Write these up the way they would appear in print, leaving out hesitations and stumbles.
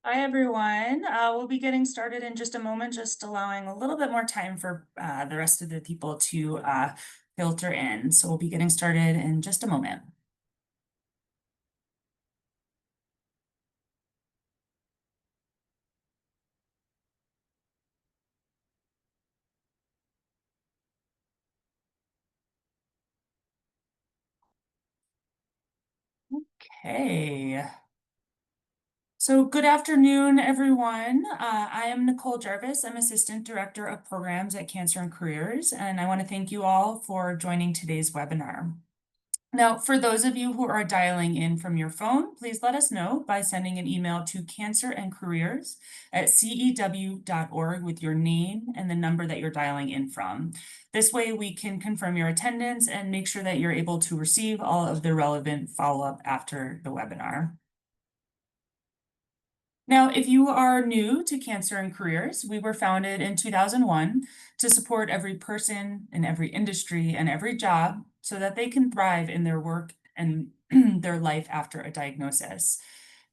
Hi, everyone. We'll be getting started in just a moment, just allowing a little bit more time for the rest of the people to filter in. So we'll be getting started in just a moment. Okay. So good afternoon, everyone. I am Nicole Jarvis. I'm Assistant Director of Programs at Cancer and Careers, and I want to thank you all for joining today's webinar. Now, for those of you who are dialing in from your phone, please let us know by sending an email to cancerandcareers@cew.org with your name and the number that you're dialing in from. This way we can confirm your attendance and make sure that you're able to receive all of the relevant follow-up after the webinar. Now, if you are new to Cancer and Careers, we were founded in 2001 to support every person in every industry and every job so that they can thrive in their work and their life after a diagnosis.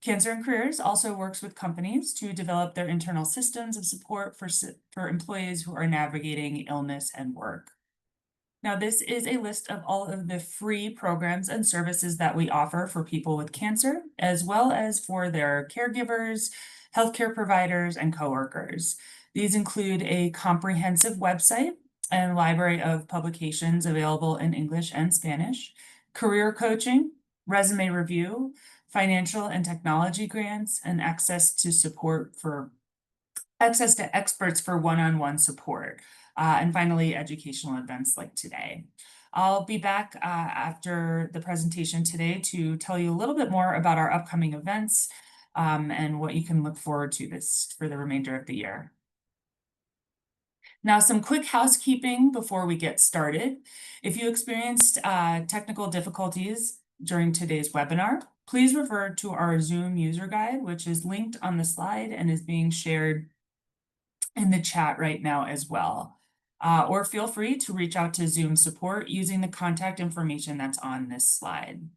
Cancer and Careers also works with companies to develop their internal systems of support for employees who are navigating illness and work. Now, this is a list of all of the free programs and services that we offer for people with cancer, as well as for their caregivers, healthcare providers, and coworkers. These include a comprehensive website and library of publications available in English and Spanish, career coaching, resume review, financial and technology grants, and access to experts for one-on-one support. And finally, educational events like today. I'll be back after the presentation today to tell you a little bit more about our upcoming events and what you can look forward to this for the remainder of the year. Now, some quick housekeeping before we get started. If you experienced technical difficulties during today's webinar, please refer to our Zoom user guide, which is linked on the slide and is being shared in the chat right now as well. Or feel free to reach out to Zoom support using the contact information that's on this slide.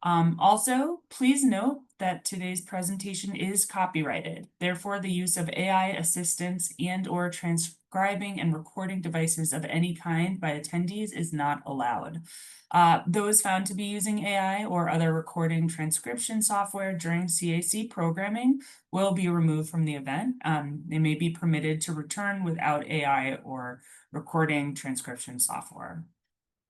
Also, please note that today's presentation is copyrighted. Therefore, the use of AI assistance and/or transcribing and recording devices of any kind by attendees is not allowed. Those found to be using AI or other recording transcription software during CAC programming will be removed from the event. They may be permitted to return without AI or recording transcription software.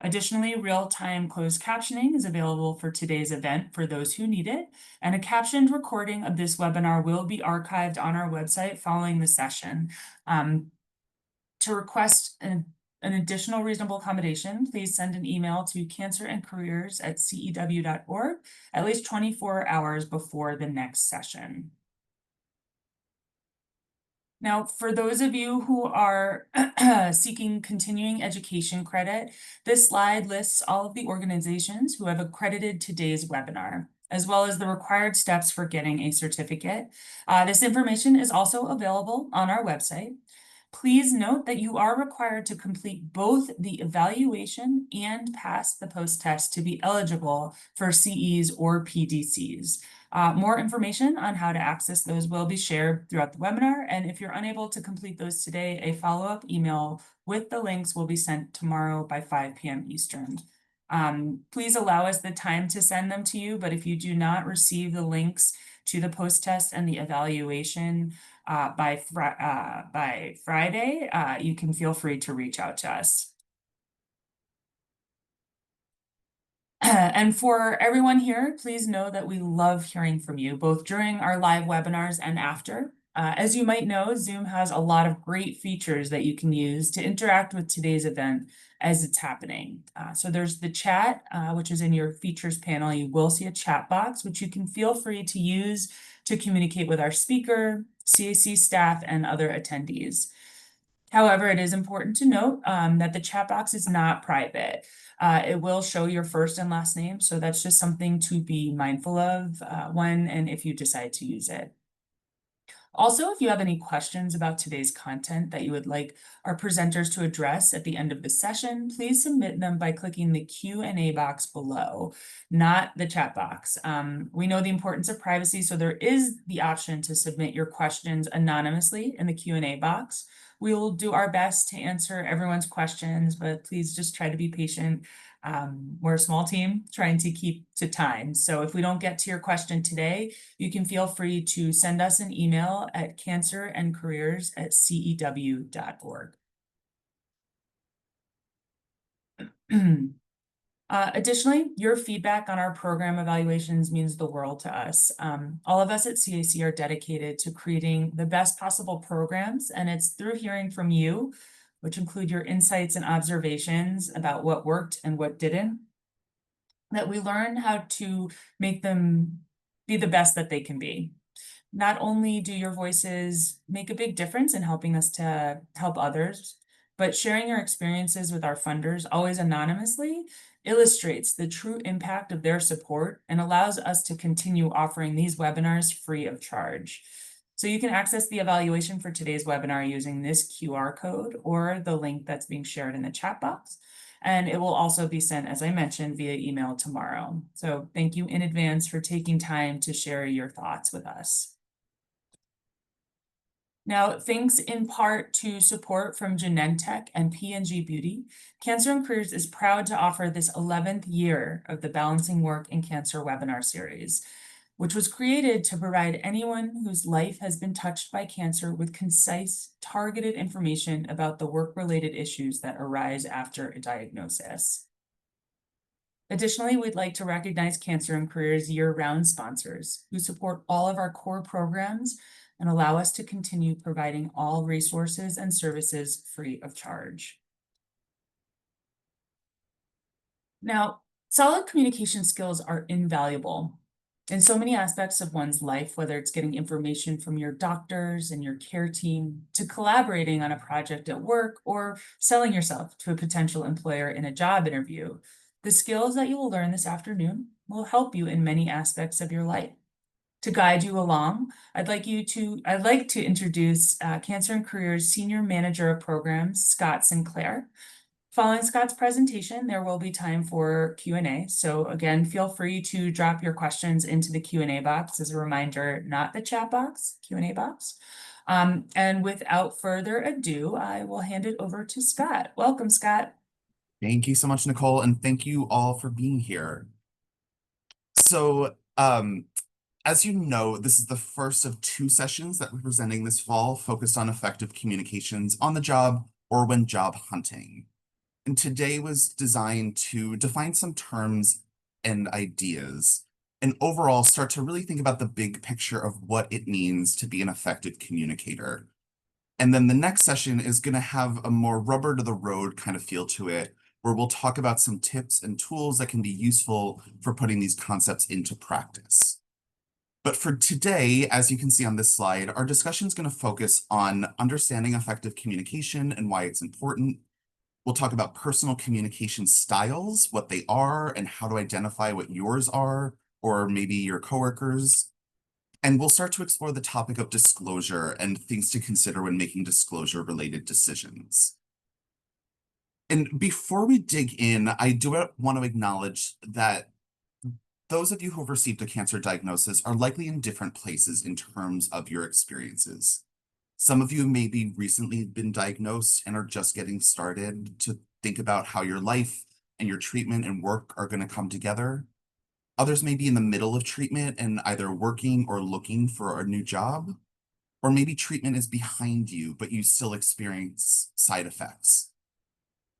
Additionally, real-time closed captioning is available for today's event for those who need it, and a captioned recording of this webinar will be archived on our website following the session. To request an additional reasonable accommodation, please send an email to cancerandcareers@cew.org at least 24 hours before the next session. Now, for those of you who are seeking continuing education credit, this slide lists all of the organizations who have accredited today's webinar, as well as the required steps for getting a certificate. This information is also available on our website. Please note that you are required to complete both the evaluation and pass the post-test to be eligible for CEs or PDCs. More information on how to access those will be shared throughout the webinar, and if you're unable to complete those today, a follow-up email with the links will be sent tomorrow by 5 p.m. Eastern. Please allow us the time to send them to you, but if you do not receive the links to the post-test and the evaluation by Friday, you can feel free to reach out to us. And for everyone here, please know that we love hearing from you, both during our live webinars and after. As you might know, Zoom has a lot of great features that you can use to interact with today's event as it's happening. So there's the chat, which is in your features panel. You will see a chat box, which you can feel free to use to communicate with our speaker, CAC staff, and other attendees. However, it is important to note that the chat box is not private. It will show your first and last name, so that's just something to be mindful of when and if you decide to use it. Also, if you have any questions about today's content that you would like our presenters to address at the end of the session, please submit them by clicking the Q&A box below, not the chat box. We know the importance of privacy, so there is the option to submit your questions anonymously in the Q&A box. We will do our best to answer everyone's questions, but please just try to be patient. We're a small team trying to keep to time. So if we don't get to your question today, you can feel free to send us an email at cancerandcareers@cew.org. Additionally, your feedback on our program evaluations means the world to us. All of us at CAC are dedicated to creating the best possible programs, and it's through hearing from you, which include your insights and observations about what worked and what didn't, that we learn how to make them be the best that they can be. Not only do your voices make a big difference in helping us to help others, but sharing your experiences with our funders, always anonymously, illustrates the true impact of their support and allows us to continue offering these webinars free of charge. So you can access the evaluation for today's webinar using this QR code or the link that's being shared in the chat box. And it will also be sent, as I mentioned, via email tomorrow. So thank you in advance for taking time to share your thoughts with us. Now, thanks in part to support from Genentech and P&G Beauty, Cancer and Careers is proud to offer this 11th year of the Balancing Work and Cancer webinar series, which was created to provide anyone whose life has been touched by cancer with concise, targeted information about the work-related issues that arise after a diagnosis. Additionally, we'd like to recognize Cancer and Careers year-round sponsors who support all of our core programs and allow us to continue providing all resources and services free of charge. Now, solid communication skills are invaluable in so many aspects of one's life, whether it's getting information from your doctors and your care team, to collaborating on a project at work, or selling yourself to a potential employer in a job interview. The skills that you will learn this afternoon will help you in many aspects of your life. To guide you along, I'd like to introduce Cancer and Careers Senior Manager of Programs, Scott Sinclair. Following Scott's presentation, there will be time for Q&A. So again, feel free to drop your questions into the Q&A box. As a reminder, not the chat box, Q&A box. And without further ado, I will hand it over to Scott. Welcome, Scott. Thank you so much, Nicole, and thank you all for being here. So, as you know, this is the first of 2 sessions that we're presenting this fall focused on effective communications on the job or when job hunting. And today was designed to define some terms and ideas and overall start to really think about the big picture of what it means to be an effective communicator. And then the next session is going to have a more rubber to the road kind of feel to it, where we'll talk about some tips and tools that can be useful for putting these concepts into practice. But for today, as you can see on this slide, our discussion is going to focus on understanding effective communication and why it's important. We'll talk about personal communication styles, what they are, and how to identify what yours are, or maybe your coworkers. And we'll start to explore the topic of disclosure and things to consider when making disclosure-related decisions. And before we dig in, I do want to acknowledge that those of you who have received a cancer diagnosis are likely in different places in terms of your experiences. Some of you may be recently been diagnosed and are just getting started to think about how your life and your treatment and work are going to come together. Others may be in the middle of treatment and either working or looking for a new job, or maybe treatment is behind you, but you still experience side effects.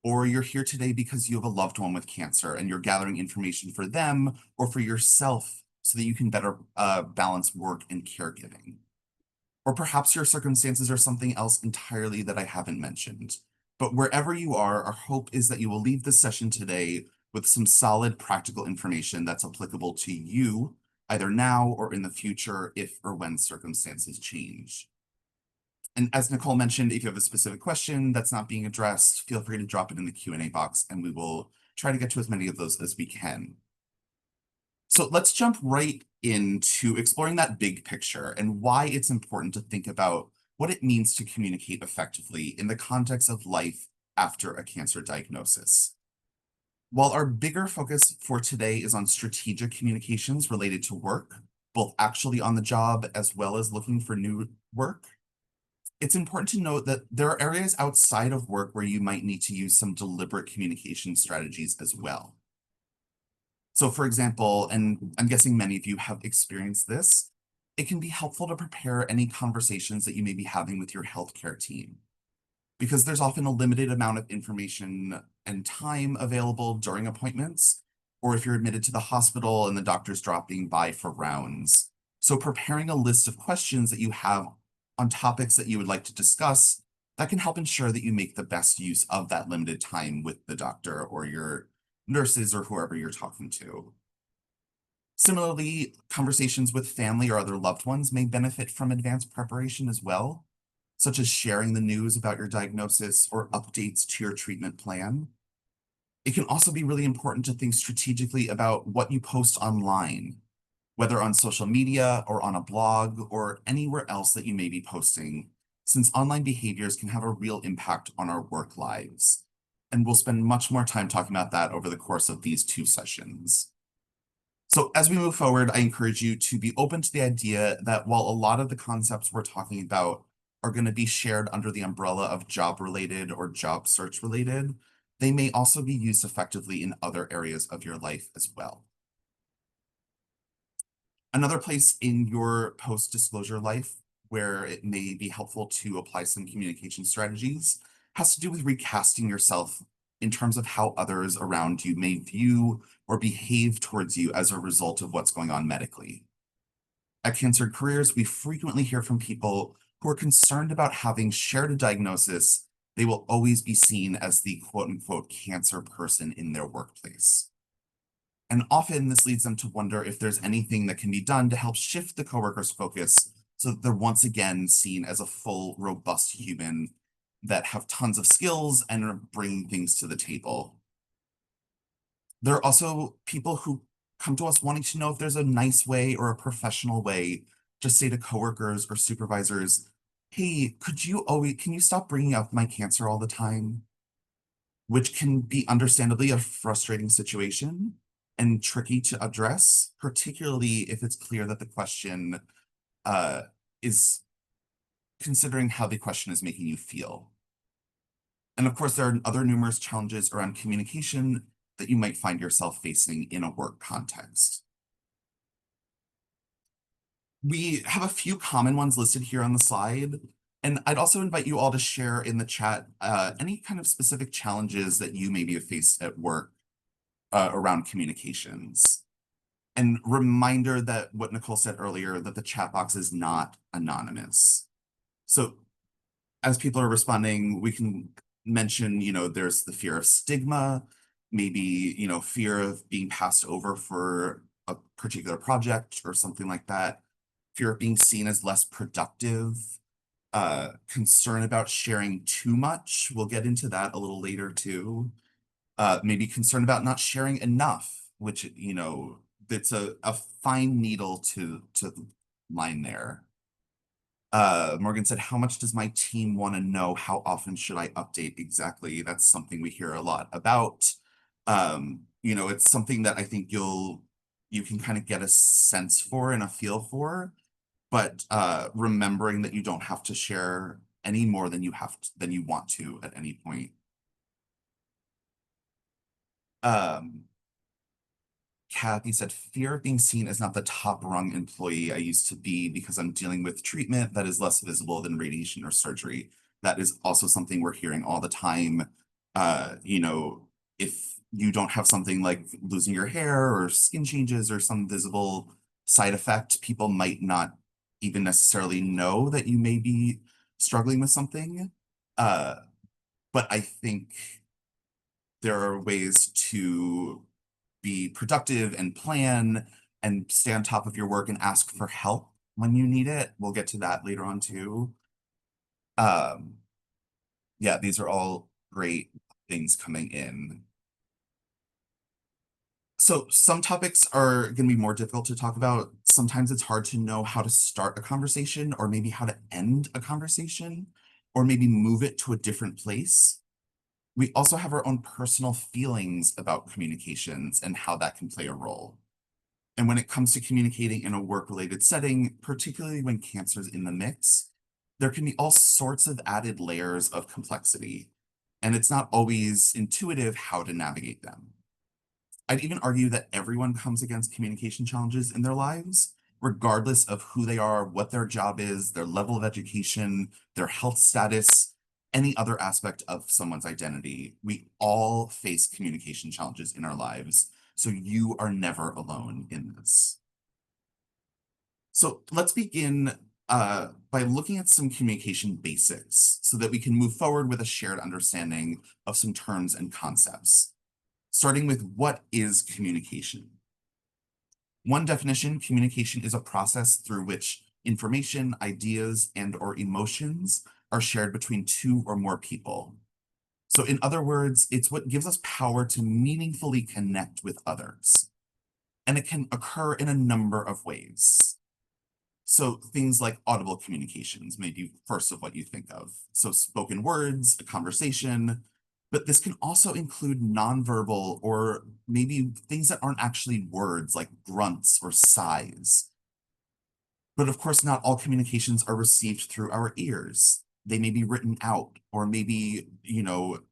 Or you're here today because you have a loved one with cancer and you're gathering information for them or for yourself so that you can better balance work and caregiving. Or perhaps your circumstances are something else entirely that I haven't mentioned. But wherever you are, our hope is that you will leave this session today with some solid practical information that's applicable to you, either now or in the future, if or when circumstances change. And as Nicole mentioned, if you have a specific question that's not being addressed, feel free to drop it in the Q&A box and we will try to get to as many of those as we can. So let's jump right into exploring that big picture and why it's important to think about what it means to communicate effectively in the context of life after a cancer diagnosis. While our bigger focus for today is on strategic communications related to work, both actually on the job as well as looking for new work, it's important to note that there are areas outside of work where you might need to use some deliberate communication strategies as well. So, for example, and I'm guessing many of you have experienced this, it can be helpful to prepare any conversations that you may be having with your healthcare team, because there's often a limited amount of information and time available during appointments, or if you're admitted to the hospital and the doctor's dropping by for rounds. So preparing a list of questions that you have on topics that you would like to discuss, that can help ensure that you make the best use of that limited time with the doctor or your nurses or whoever you're talking to. Similarly, conversations with family or other loved ones may benefit from advanced preparation as well, such as sharing the news about your diagnosis or updates to your treatment plan. It can also be really important to think strategically about what you post online, whether on social media or on a blog or anywhere else that you may be posting, since online behaviors can have a real impact on our work lives. And we'll spend much more time talking about that over the course of these 2 sessions. So as we move forward, I encourage you to be open to the idea that while a lot of the concepts we're talking about are going to be shared under the umbrella of job-related or job search-related, they may also be used effectively in other areas of your life as well. Another place in your post-disclosure life where it may be helpful to apply some communication strategies has to do with recasting yourself in terms of how others around you may view or behave towards you as a result of what's going on medically. At Cancer Careers, we frequently hear from people who are concerned about having shared a diagnosis, they will always be seen as the quote unquote cancer person in their workplace. And often this leads them to wonder if there's anything that can be done to help shift the coworkers' focus so that they're once again seen as a full, robust human that have tons of skills and are bringing things to the table. There are also people who come to us wanting to know if there's a nice way or a professional way to say to coworkers or supervisors, hey, can you stop bringing up my cancer all the time? Which can be understandably a frustrating situation and tricky to address, particularly if it's clear that the question is considering how the question is making you feel. And of course, there are other numerous challenges around communication that you might find yourself facing in a work context. We have a few common ones listed here on the slide, and I'd also invite you all to share in the chat any kind of specific challenges that you maybe have faced at work around communications. And reminder that what Nicole said earlier, that the chat box is not anonymous. So as people are responding, we can mention, there's the fear of stigma, maybe, fear of being passed over for a particular project or something like that, fear of being seen as less productive, concern about sharing too much. We'll get into that a little later too. Maybe concern about not sharing enough, which, it's a fine needle to line there. Morgan said, how much does my team want to know? How often should I update? Exactly. That's something we hear a lot about. It's something that I think you can kind of get a sense for and a feel for, but remembering that you don't have to share any more than than you want to at any point. Kathy said, fear of being seen as not the top rung employee I used to be because I'm dealing with treatment that is less visible than radiation or surgery. That is also something we're hearing all the time. If you don't have something like losing your hair or skin changes or some visible side effect, people might not even necessarily know that you may be struggling with something. But I think there are ways to be productive and plan and stay on top of your work and ask for help when you need it. We'll get to that later on too. Yeah, these are all great things coming in. So some topics are going to be more difficult to talk about. Sometimes it's hard to know how to start a conversation or maybe how to end a conversation or maybe move it to a different place. We also have our own personal feelings about communications and how that can play a role. And when it comes to communicating in a work-related setting, particularly when cancer is in the mix, there can be all sorts of added layers of complexity, and it's not always intuitive how to navigate them. I'd even argue that everyone comes against communication challenges in their lives, regardless of who they are, what their job is, their level of education, their health status, any other aspect of someone's identity. We all face communication challenges in our lives, so you are never alone in this. So let's begin by looking at some communication basics so that we can move forward with a shared understanding of some terms and concepts. Starting with what is communication? One definition, communication is a process through which information, ideas, and/or emotions are shared between two or more people. So in other words, it's what gives us power to meaningfully connect with others. And it can occur in a number of ways. So things like audible communications may be first of what you think of. So spoken words, a conversation, but this can also include nonverbal or maybe things that aren't actually words like grunts or sighs. But of course, not all communications are received through our ears. They may be written out or maybe,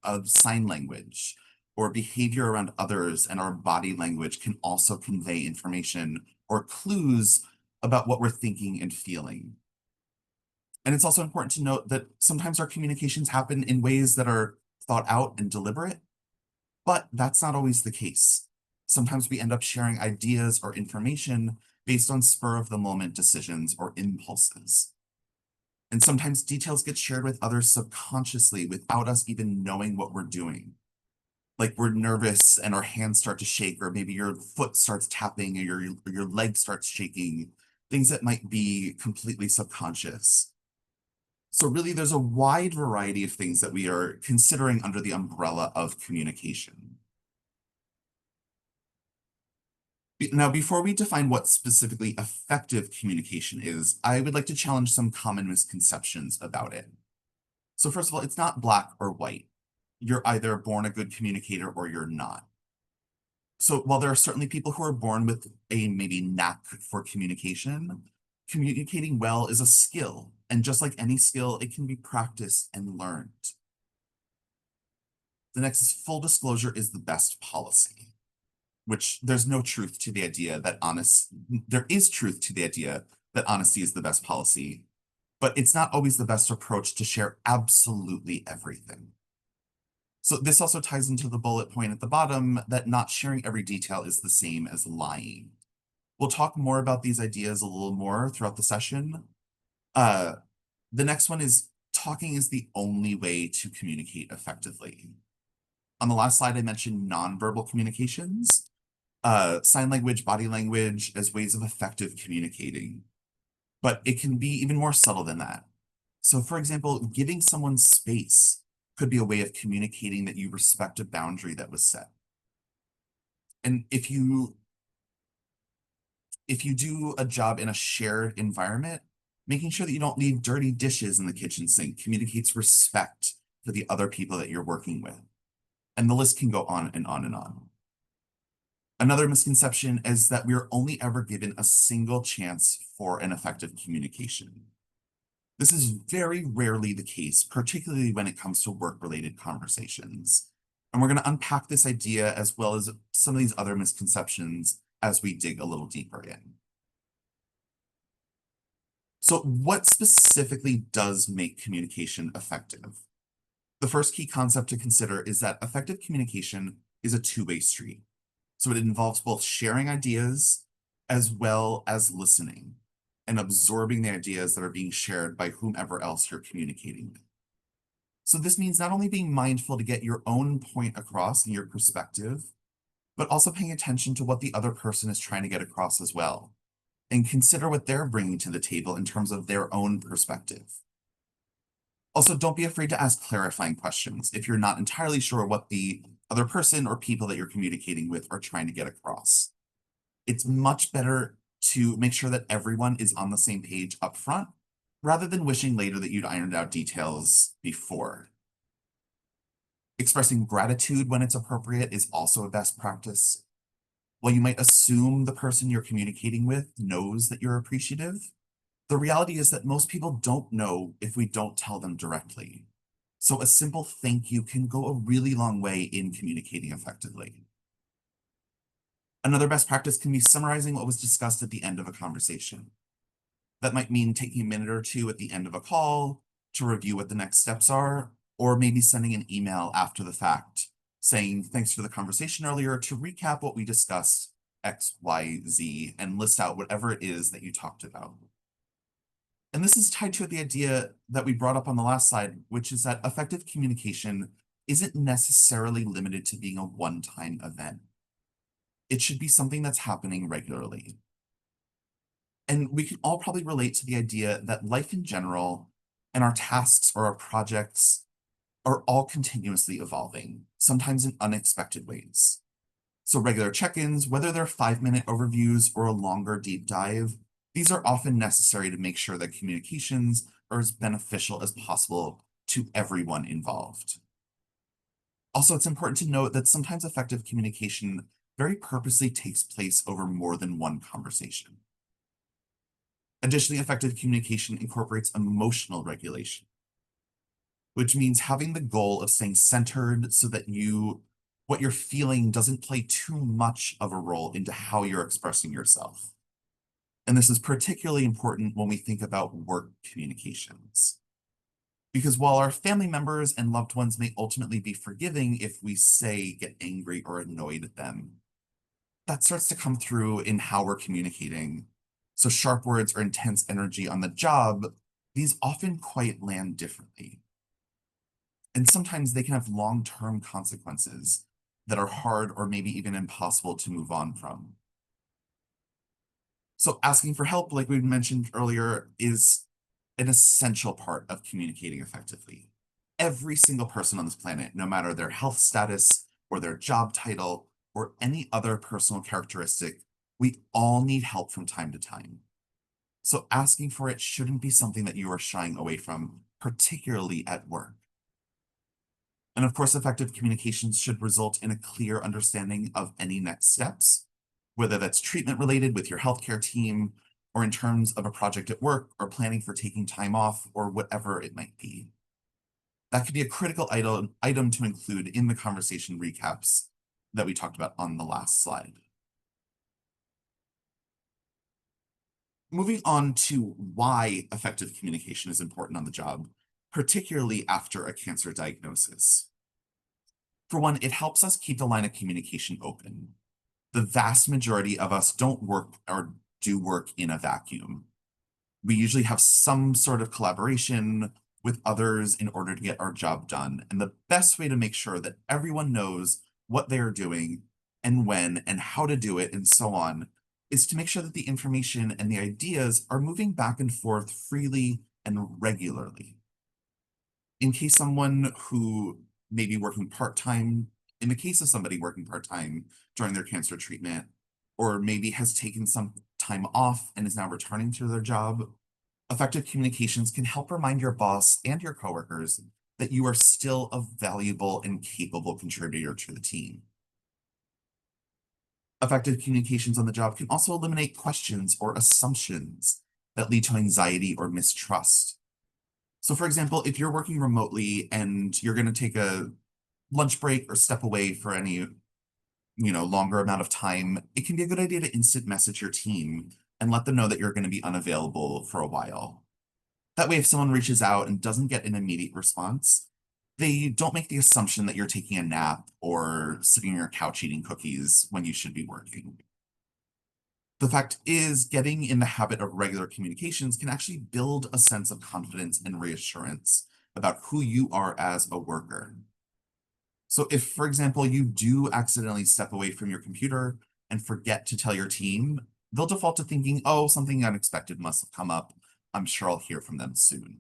a sign language or behavior around others, and our body language can also convey information or clues about what we're thinking and feeling. And it's also important to note that sometimes our communications happen in ways that are thought out and deliberate, but that's not always the case. Sometimes we end up sharing ideas or information based on spur of the moment decisions or impulses. And sometimes details get shared with others subconsciously without us even knowing what we're doing. Like we're nervous and our hands start to shake, or maybe your foot starts tapping or your leg starts shaking, things that might be completely subconscious. So really, there's a wide variety of things that we are considering under the umbrella of communication. Now, before we define what specifically effective communication is, I would like to challenge some common misconceptions about it. So first of all, it's not black or white. You're either born a good communicator or you're not. So while there are certainly people who are born with a maybe knack for communication, communicating well is a skill. And just like any skill, it can be practiced and learned. The next is full disclosure is the best policy, which there's no truth to the idea that there is truth to the idea that honesty is the best policy, but it's not always the best approach to share absolutely everything. So this also ties into the bullet point at the bottom that not sharing every detail is the same as lying. We'll talk more about these ideas a little more throughout the session. The next one is talking is the only way to communicate effectively. On the last slide, I mentioned nonverbal communications, sign language, body language as ways of effective communicating, but it can be even more subtle than that. So for example, giving someone space could be a way of communicating that you respect a boundary that was set. And if you do a job in a shared environment, making sure that you don't leave dirty dishes in the kitchen sink communicates respect for the other people that you're working with. And the list can go on and on and on. Another misconception is that we are only ever given a single chance for an effective communication. This is very rarely the case, particularly when it comes to work-related conversations. And we're going to unpack this idea as well as some of these other misconceptions as we dig a little deeper in. So what specifically does make communication effective? The first key concept to consider is that effective communication is a two-way street. So it involves both sharing ideas as well as listening and absorbing the ideas that are being shared by whomever else you're communicating with. So this means not only being mindful to get your own point across and your perspective, but also paying attention to what the other person is trying to get across as well, and consider what they're bringing to the table in terms of their own perspective. Also, don't be afraid to ask clarifying questions if you're not entirely sure what the other person or people that you're communicating with are trying to get across. It's much better to make sure that everyone is on the same page up front, rather than wishing later that you'd ironed out details before. Expressing gratitude when it's appropriate is also a best practice. While you might assume the person you're communicating with knows that you're appreciative, the reality is that most people don't know if we don't tell them directly. So a simple thank you can go a really long way in communicating effectively. Another best practice can be summarizing what was discussed at the end of a conversation. That might mean taking a minute or two at the end of a call to review what the next steps are, or maybe sending an email after the fact saying thanks for the conversation earlier to recap what we discussed X, Y, Z, and list out whatever it is that you talked about. And this is tied to the idea that we brought up on the last slide, which is that effective communication isn't necessarily limited to being a one-time event. It should be something that's happening regularly. And we can all probably relate to the idea that life in general and our tasks or our projects are all continuously evolving, sometimes in unexpected ways. So regular check-ins, whether they're 5-minute overviews or a longer deep dive, these are often necessary to make sure that communications are as beneficial as possible to everyone involved. Also, it's important to note that sometimes effective communication very purposely takes place over more than one conversation. Additionally, effective communication incorporates emotional regulation, which means having the goal of staying centered so that what you're feeling doesn't play too much of a role into how you're expressing yourself. And this is particularly important when we think about work communications. Because while our family members and loved ones may ultimately be forgiving if we say get angry or annoyed at them, that starts to come through in how we're communicating. So sharp words or intense energy on the job, these often quite land differently. And sometimes they can have long-term consequences that are hard or maybe even impossible to move on from. So asking for help, like we mentioned earlier, is an essential part of communicating effectively. Every single person on this planet, no matter their health status or their job title or any other personal characteristic, we all need help from time to time. So asking for it shouldn't be something that you are shying away from, particularly at work. And of course, effective communications should result in a clear understanding of any next steps, whether that's treatment related with your healthcare team, or in terms of a project at work, or planning for taking time off, or whatever it might be. That could be a critical item to include in the conversation recaps that we talked about on the last slide. Moving on to why effective communication is important on the job, particularly after a cancer diagnosis. For one, it helps us keep the line of communication open. The vast majority of us don't work or do work in a vacuum. We usually have some sort of collaboration with others in order to get our job done. And the best way to make sure that everyone knows what they are doing and when and how to do it and so on is to make sure that the information and the ideas are moving back and forth freely and regularly. In case someone who may be working part-time, in the case of somebody working part-time during their cancer treatment, or maybe has taken some time off and is now returning to their job, effective communications can help remind your boss and your coworkers that you are still a valuable and capable contributor to the team. Effective communications on the job can also eliminate questions or assumptions that lead to anxiety or mistrust. So for example, if you're working remotely and you're going to take a lunch break or step away for any, longer amount of time, it can be a good idea to instant message your team and let them know that you're going to be unavailable for a while. That way, if someone reaches out and doesn't get an immediate response, they don't make the assumption that you're taking a nap or sitting on your couch eating cookies when you should be working. The fact is, getting in the habit of regular communications can actually build a sense of confidence and reassurance about who you are as a worker. So if, for example, you do accidentally step away from your computer and forget to tell your team, they'll default to thinking, oh, something unexpected must have come up. I'm sure I'll hear from them soon.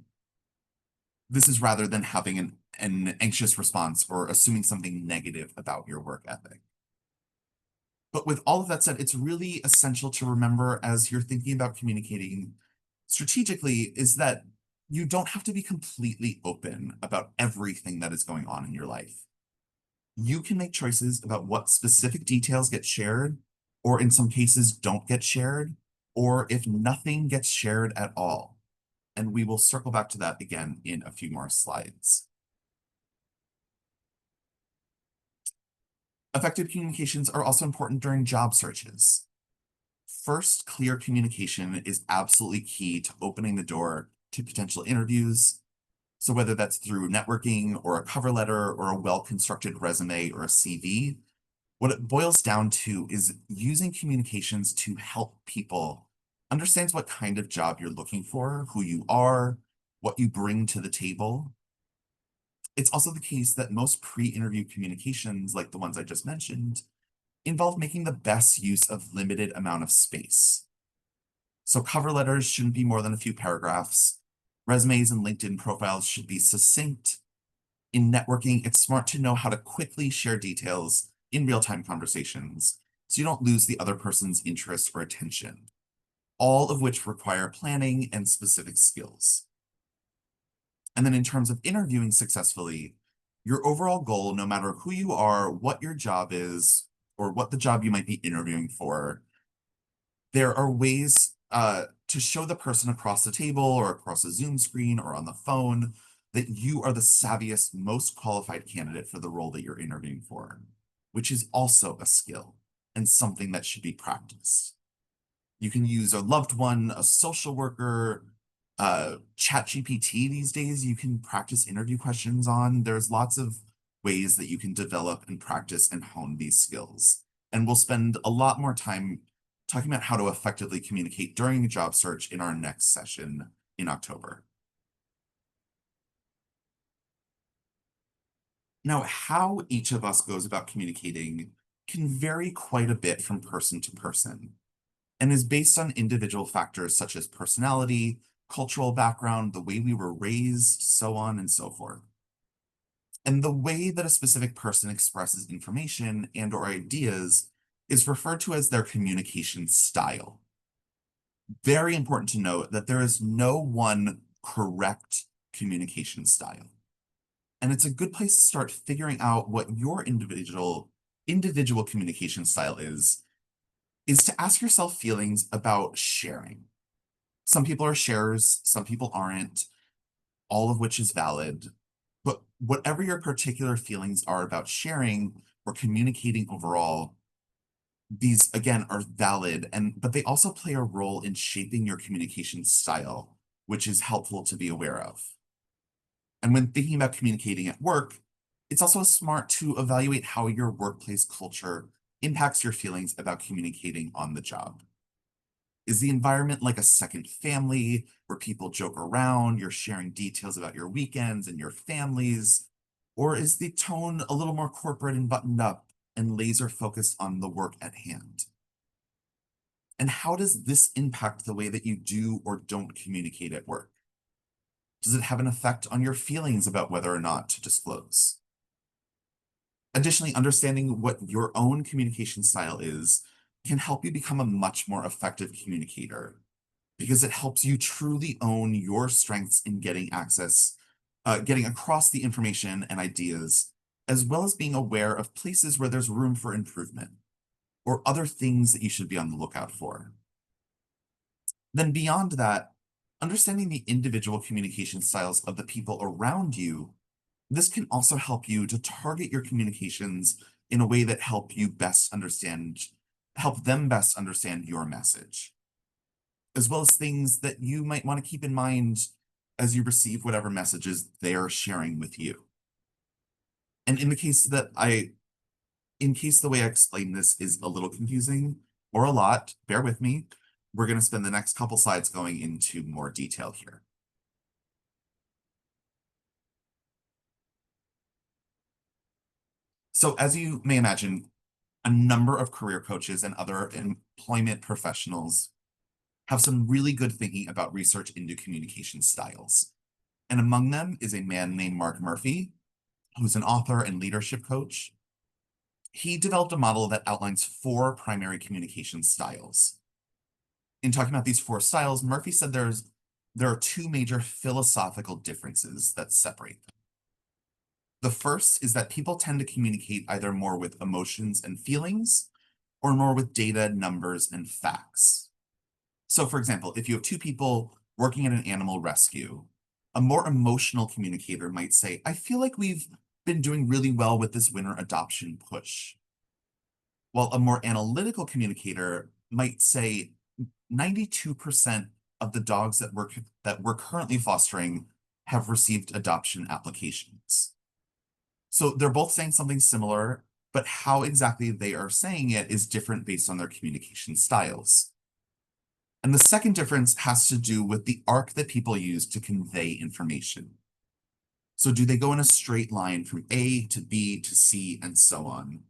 This is rather than having an an anxious response or assuming something negative about your work ethic. But with all of that said, it's really essential to remember as you're thinking about communicating strategically is that you don't have to be completely open about everything that is going on in your life. You can make choices about what specific details get shared, or in some cases don't get shared, or if nothing gets shared at all. And we will circle back to that again in a few more slides. Effective communications are also important during job searches. First, clear communication is absolutely key to opening the door to potential interviews. So whether that's through networking or a cover letter or a well-constructed resume or a CV, what it boils down to is using communications to help people understand what kind of job you're looking for, who you are, what you bring to the table. It's also the case that most pre-interview communications, like the ones I just mentioned, involve making the best use of limited amount of space. So cover letters shouldn't be more than a few paragraphs. Resumes and LinkedIn profiles should be succinct. In networking, it's smart to know how to quickly share details in real-time conversations so you don't lose the other person's interest or attention, all of which require planning and specific skills. And then in terms of interviewing successfully, your overall goal, no matter who you are, what your job is, or what the job you might be interviewing for, there are ways to show the person across the table or across a Zoom screen or on the phone that you are the savviest, most qualified candidate for the role that you're interviewing for, which is also a skill and something that should be practiced. You can use a loved one, a social worker, ChatGPT these days, you can practice interview questions on. There's lots of ways that you can develop and practice and hone these skills. And we'll spend a lot more time talking about how to effectively communicate during a job search in our next session in October. Now, how each of us goes about communicating can vary quite a bit from person to person and is based on individual factors such as personality, cultural background, the way we were raised, so on and so forth. And the way that a specific person expresses information and or ideas is referred to as their communication style. Very important to note that there is no one correct communication style. And it's a good place to start figuring out what your individual communication style is to ask yourself feelings about sharing. Some people are sharers, some people aren't, all of which is valid. But whatever your particular feelings are about sharing or communicating overall, these again are valid, but they also play a role in shaping your communication style, which is helpful to be aware of. And when thinking about communicating at work, it's also smart to evaluate how your workplace culture impacts your feelings about communicating on the job. Is the environment like a second family where people joke around, you're sharing details about your weekends and your families? Or is the tone a little more corporate and buttoned up and laser focused on the work at hand? And how does this impact the way that you do or don't communicate at work? Does it have an effect on your feelings about whether or not to disclose? Additionally, understanding what your own communication style is can help you become a much more effective communicator because it helps you truly own your strengths in getting across the information and ideas, as well as being aware of places where there's room for improvement or other things that you should be on the lookout for. Then beyond that, understanding the individual communication styles of the people around you, this can also help you to target your communications in a way that help them best understand your message, as well as things that you might want to keep in mind as you receive whatever messages they're sharing with you. And in case the way I explain this is a little confusing or a lot, bear with me. We're going to spend the next couple slides going into more detail here. So as you may imagine, a number of career coaches and other employment professionals have some really good thinking about research into communication styles. And among them is a man named Mark Murphy, who's an author and leadership coach. He developed a model that outlines 4 primary communication styles. In talking about these 4 styles, Murphy said there are 2 major philosophical differences that separate them. The first is that people tend to communicate either more with emotions and feelings or more with data, numbers, and facts. So, for example, if you have 2 people working at an animal rescue, a more emotional communicator might say, I feel like we've been doing really well with this winter adoption push. While a more analytical communicator might say 92% of the dogs that we're currently fostering have received adoption applications. So they're both saying something similar, but how exactly they are saying it is different based on their communication styles. And the second difference has to do with the arc that people use to convey information. So do they go in a straight line from A to B to C and so on?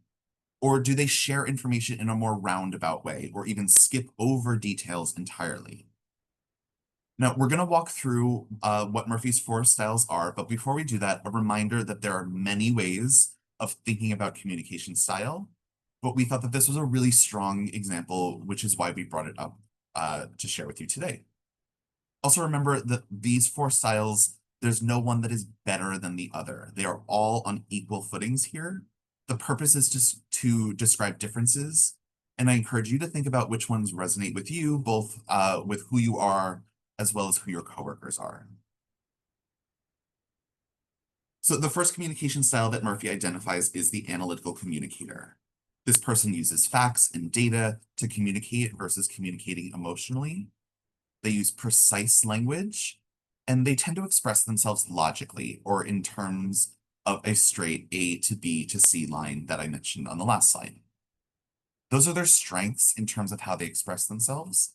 Or do they share information in a more roundabout way, or even skip over details entirely? Now, we're going to walk through what Murphy's 4 styles are, but before we do that, a reminder that there are many ways of thinking about communication style, but we thought that this was a really strong example, which is why we brought it up to share with you today. Also remember that these 4 styles, there's no one that is better than the other. They are all on equal footings here. The purpose is just to describe differences, and I encourage you to think about which ones resonate with you, both with who you are as well as who your coworkers are. So the first communication style that Murphy identifies is the analytical communicator. This person uses facts and data to communicate versus communicating emotionally. They use precise language, and they tend to express themselves logically or in terms of a straight A to B to C line that I mentioned on the last slide. Those are their strengths in terms of how they express themselves.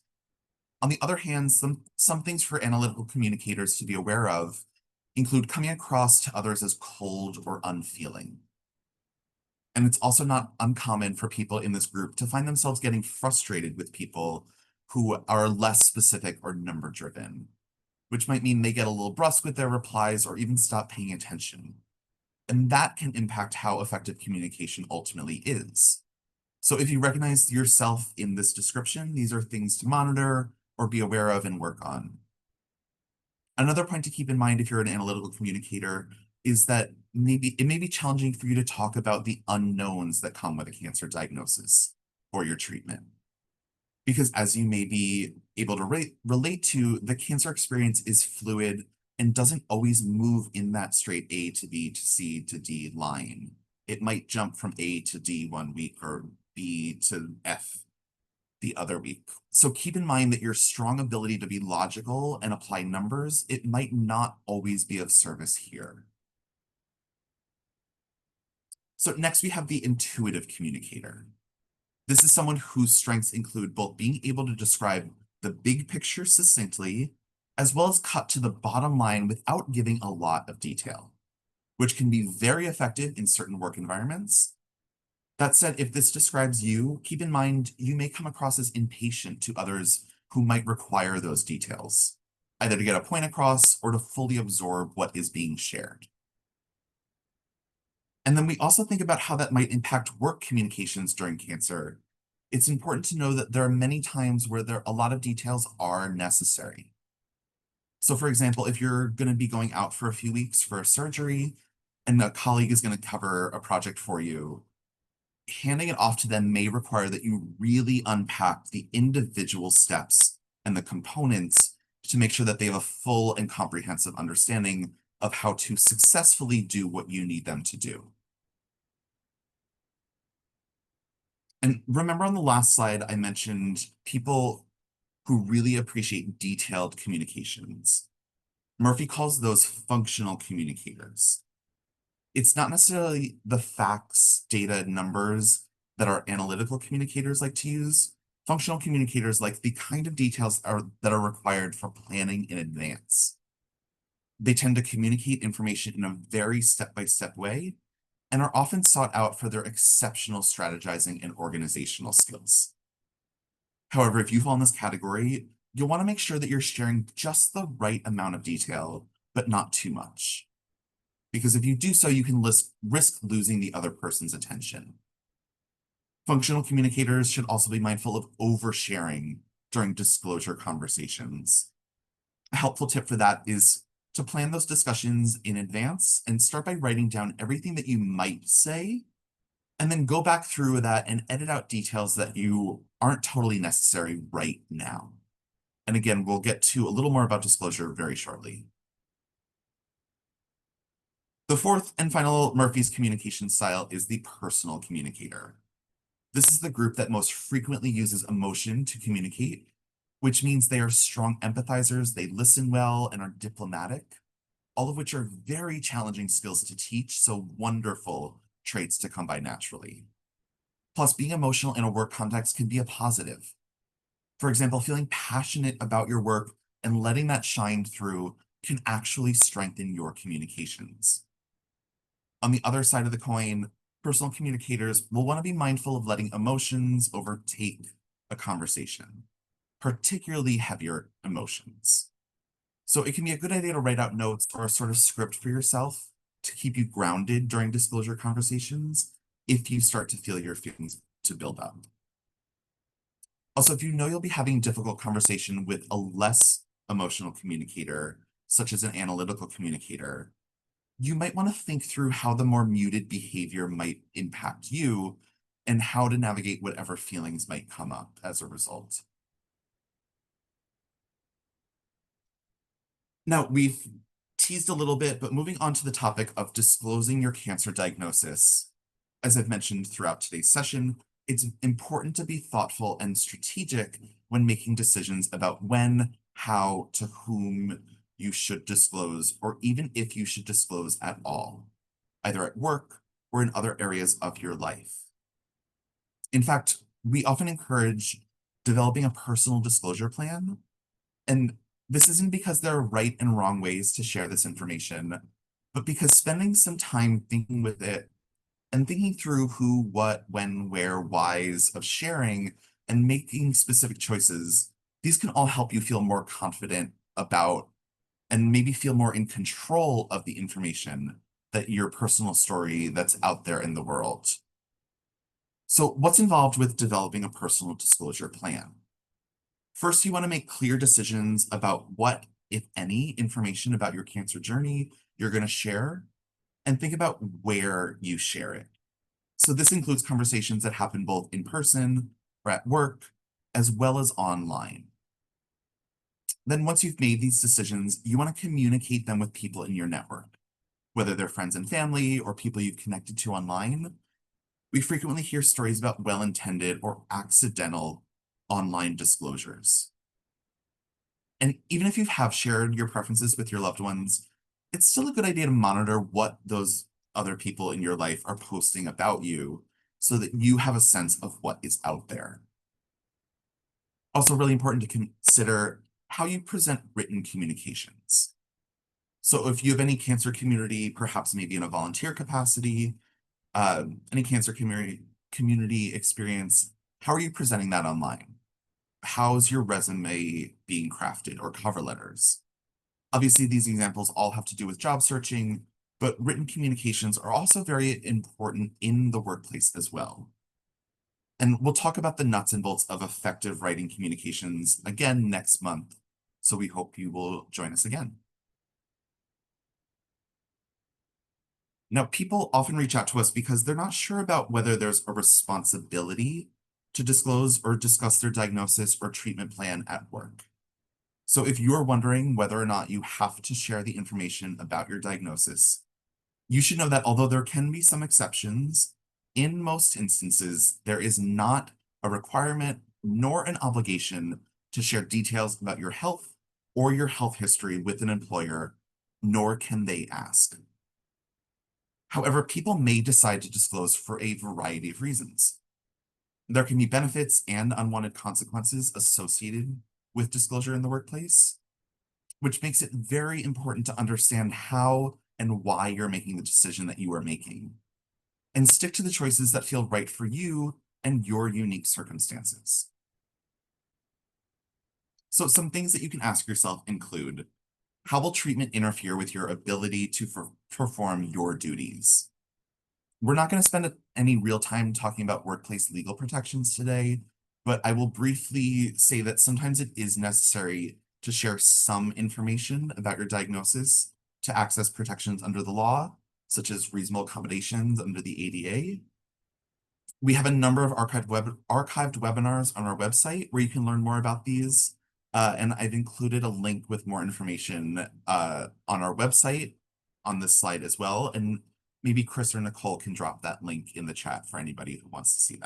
On the other hand, some things for analytical communicators to be aware of include coming across to others as cold or unfeeling. And it's also not uncommon for people in this group to find themselves getting frustrated with people who are less specific or number driven, which might mean they get a little brusque with their replies or even stop paying attention. And that can impact how effective communication ultimately is. So if you recognize yourself in this description, these are things to monitor or be aware of and work on. Another point to keep in mind if you're an analytical communicator is that it may be challenging for you to talk about the unknowns that come with a cancer diagnosis or your treatment. Because as you may be able to relate to, the cancer experience is fluid and doesn't always move in that straight A to B to C to D line. It might jump from A to D one week or B to F the other week. So keep in mind that your strong ability to be logical and apply numbers, it might not always be of service here. So next we have the intuitive communicator. This is someone whose strengths include both being able to describe the big picture succinctly, as well as cut to the bottom line without giving a lot of detail, which can be very effective in certain work environments. That said, if this describes you, keep in mind you may come across as impatient to others who might require those details, either to get a point across or to fully absorb what is being shared. And then we also think about how that might impact work communications during cancer. It's important to know that there are many times where a lot of details are necessary. So for example, if you're going to be going out for a few weeks for a surgery and a colleague is going to cover a project for you, handing it off to them may require that you really unpack the individual steps and the components to make sure that they have a full and comprehensive understanding of how to successfully do what you need them to do. And remember on the last slide, I mentioned people who really appreciate detailed communications. Murphy calls those functional communicators. It's not necessarily the facts, data, numbers that our analytical communicators like to use. Functional communicators like the kind of details that are required for planning in advance. They tend to communicate information in a very step-by-step way and are often sought out for their exceptional strategizing and organizational skills. However, if you fall in this category, you'll want to make sure that you're sharing just the right amount of detail, but not too much. because if you do so, you can risk losing the other person's attention. Functional communicators should also be mindful of oversharing during disclosure conversations. A helpful tip for that is to plan those discussions in advance and start by writing down everything that you might say, and then go back through that and edit out details that you aren't totally necessary right now. And again, we'll get to a little more about disclosure very shortly. The fourth and final Murphy's communication style is the personal communicator. This is the group that most frequently uses emotion to communicate, which means they are strong empathizers, they listen well, and are diplomatic, all of which are very challenging skills to teach, so wonderful traits to come by naturally. Plus, being emotional in a work context can be a positive. For example, feeling passionate about your work and letting that shine through can actually strengthen your communications. On the other side of the coin, personal communicators will want to be mindful of letting emotions overtake a conversation, particularly heavier emotions. So it can be a good idea to write out notes or a sort of script for yourself to keep you grounded during disclosure conversations if you start to feel your feelings to build up. Also, if you know you'll be having a difficult conversation with a less emotional communicator, such as an analytical communicator, you might want to think through how the more muted behavior might impact you and how to navigate whatever feelings might come up as a result. Now, we've teased a little bit, but moving on to the topic of disclosing your cancer diagnosis, as I've mentioned throughout today's session, it's important to be thoughtful and strategic when making decisions about when, how, to whom you should disclose, or even if you should disclose at all, either at work or in other areas of your life. In fact, we often encourage developing a personal disclosure plan, and this isn't because there are right and wrong ways to share this information, but because spending some time thinking with it and thinking through who, what, when, where, whys of sharing and making specific choices, these can all help you feel more confident about and maybe feel more in control of the information that your personal story that's out there in the world. So what's involved with developing a personal disclosure plan? First, you want to make clear decisions about what, if any, information about your cancer journey you're going to share, and think about where you share it. So this includes conversations that happen both in person or at work, as well as online. Then once you've made these decisions, you want to communicate them with people in your network, whether they're friends and family or people you've connected to online. We frequently hear stories about well-intended or accidental online disclosures. And even if you have shared your preferences with your loved ones, it's still a good idea to monitor what those other people in your life are posting about you so that you have a sense of what is out there. Also, really important to consider how you present written communications. So if you have any cancer community, perhaps maybe in a volunteer capacity, any cancer community experience, how are you presenting that online? How's your resume being crafted or cover letters? Obviously, these examples all have to do with job searching, but written communications are also very important in the workplace as well. And we'll talk about the nuts and bolts of effective writing communications again next month. So we hope you will join us again. Now, people often reach out to us because they're not sure about whether there's a responsibility to disclose or discuss their diagnosis or treatment plan at work. So if you're wondering whether or not you have to share the information about your diagnosis, you should know that although there can be some exceptions, in most instances, there is not a requirement nor an obligation to share details about your health or your health history with an employer, nor can they ask. However, people may decide to disclose for a variety of reasons. There can be benefits and unwanted consequences associated with disclosure in the workplace, which makes it very important to understand how and why you're making the decision that you are making, and stick to the choices that feel right for you and your unique circumstances. So some things that you can ask yourself include, How will treatment interfere with your ability to perform your duties? We're not going to spend any real time talking about workplace legal protections today, but I will briefly say that sometimes it is necessary to share some information about your diagnosis to access protections under the law, such as reasonable accommodations under the ADA. We have a number of archived webinars on our website where you can learn more about these. And I've included a link with more information on our website on this slide as well. And maybe Chris or Nicole can drop that link in the chat for anybody who wants to see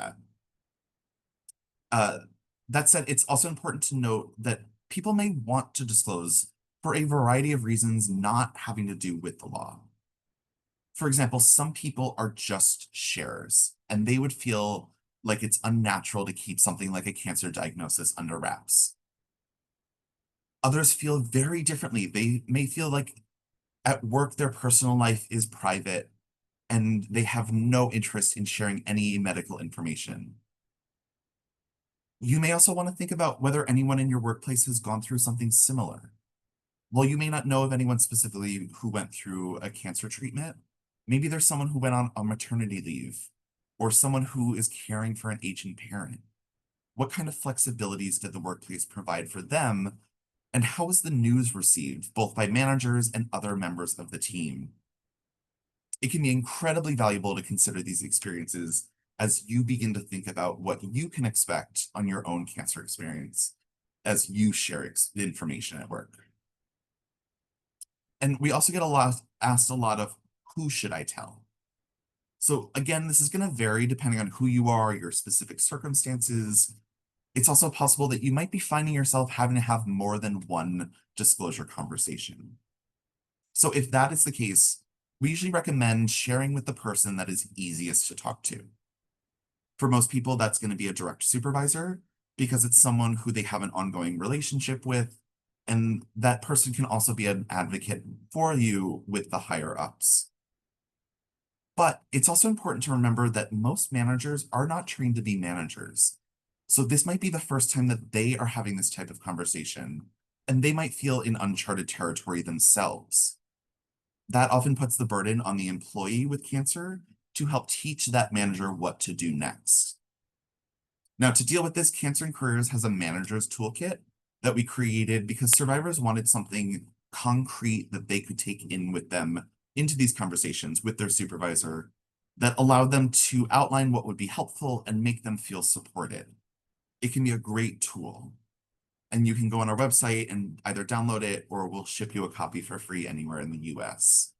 that. That said, it's also important to note that people may want to disclose for a variety of reasons not having to do with the law. For example, some people are just sharers, and they would feel like it's unnatural to keep something like a cancer diagnosis under wraps. Others feel very differently. They may feel like at work, their personal life is private, and they have no interest in sharing any medical information. You may also want to think about whether anyone in your workplace has gone through something similar. While you may not know of anyone specifically who went through a cancer treatment, maybe there's someone who went on a maternity leave or someone who is caring for an aging parent. What kind of flexibilities did the workplace provide for them? And how was the news received, both by managers and other members of the team? It can be incredibly valuable to consider these experiences as you begin to think about what you can expect on your own cancer experience as you share the information at work. And we also get asked a lot of, who should I tell? So again, this is going to vary depending on who you are, your specific circumstances. It's also possible that you might be finding yourself having to have more than one disclosure conversation. So if that is the case, we usually recommend sharing with the person that is easiest to talk to. For most people, that's going to be a direct supervisor because it's someone who they have an ongoing relationship with, and that person can also be an advocate for you with the higher ups. But it's also important to remember that most managers are not trained to be managers. So this might be the first time that they are having this type of conversation, and they might feel in uncharted territory themselves. That often puts the burden on the employee with cancer to help teach that manager what to do next. Now, to deal with this, Cancer and Careers has a manager's toolkit that we created because survivors wanted something concrete that they could take in with them into these conversations with their supervisor that allowed them to outline what would be helpful and make them feel supported. It can be a great tool. And you can go on our website and either download it or we'll ship you a copy for free anywhere in the US.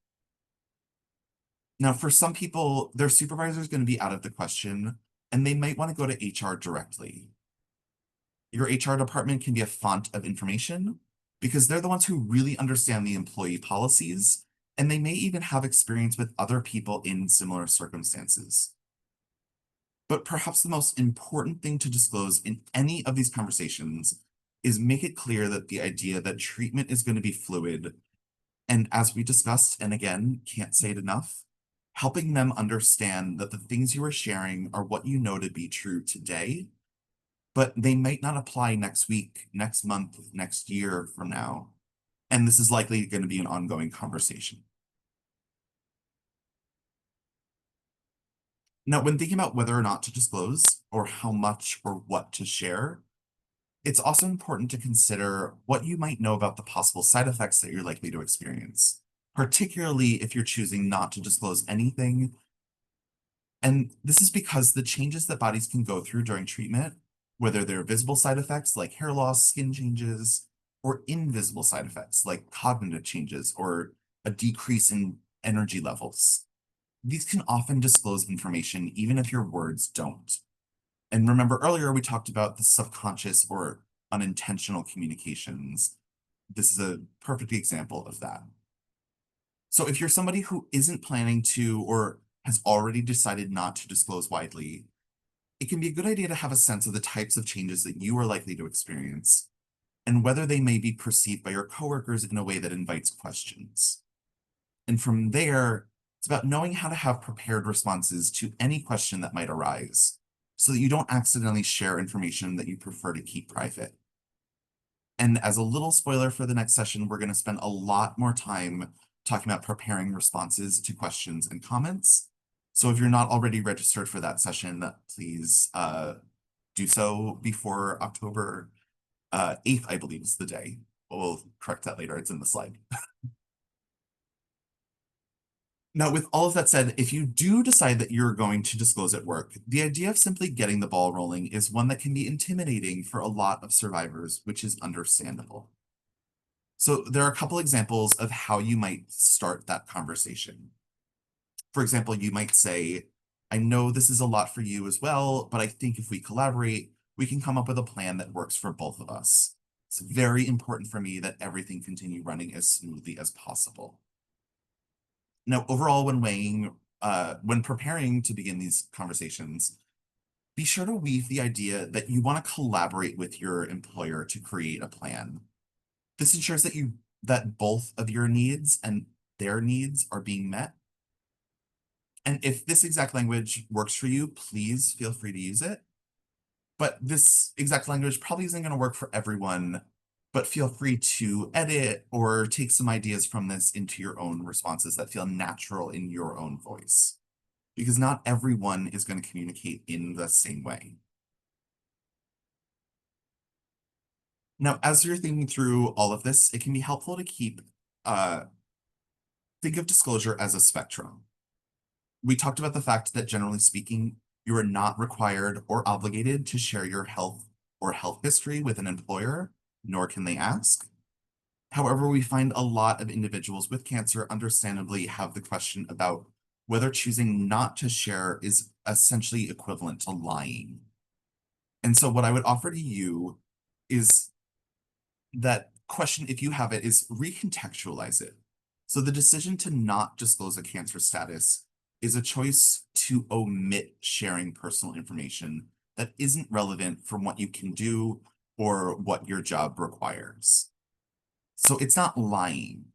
Now, for some people, their supervisor is going to be out of the question, and they might want to go to HR directly. Your HR department can be a font of information because they're the ones who really understand the employee policies, and they may even have experience with other people in similar circumstances. But perhaps the most important thing to disclose in any of these conversations is make it clear that the idea that treatment is going to be fluid, and as we discussed, and again, can't say it enough, helping them understand that the things you are sharing are what you know to be true today, but they might not apply next week, next month, next year from now. And this is likely going to be an ongoing conversation. Now, when thinking about whether or not to disclose or how much or what to share, it's also important to consider what you might know about the possible side effects that you're likely to experience, particularly if you're choosing not to disclose anything. And this is because the changes that bodies can go through during treatment, whether they're visible side effects like hair loss, skin changes, or invisible side effects like cognitive changes or a decrease in energy levels, these can often disclose information even if your words don't. And remember earlier, we talked about the subconscious or unintentional communications. This is a perfect example of that. So if you're somebody who isn't planning to or has already decided not to disclose widely, it can be a good idea to have a sense of the types of changes that you are likely to experience and whether they may be perceived by your coworkers in a way that invites questions. And from there, it's about knowing how to have prepared responses to any question that might arise so that you don't accidentally share information that you prefer to keep private. And as a little spoiler for the next session, we're going to spend a lot more time talking about preparing responses to questions and comments. So if you're not already registered for that session, please do so before October 8th, I believe is the day. We'll correct that later. It's in the slide. Now, with all of that said, if you do decide that you're going to disclose at work, the idea of simply getting the ball rolling is one that can be intimidating for a lot of survivors, which is understandable. So there are a couple examples of how you might start that conversation. For example, you might say, I know this is a lot for you as well, but I think if we collaborate, we can come up with a plan that works for both of us. It's very important for me that everything continue running as smoothly as possible. Now, overall, when preparing to begin these conversations, be sure to weave the idea that you want to collaborate with your employer to create a plan. This ensures that both of your needs and their needs are being met. And if this exact language works for you, please feel free to use it. But this exact language probably isn't going to work for everyone, but feel free to edit or take some ideas from this into your own responses that feel natural in your own voice. Because not everyone is going to communicate in the same way. Now, as you're thinking through all of this, it can be helpful to think of disclosure as a spectrum. We talked about the fact that generally speaking, you are not required or obligated to share your health or health history with an employer, nor can they ask. However, we find a lot of individuals with cancer understandably have the question about whether choosing not to share is essentially equivalent to lying. And so what I would offer to you is that question, if you have it, is recontextualize it. So the decision to not disclose a cancer status is a choice to omit sharing personal information that isn't relevant from what you can do or what your job requires. So it's not lying.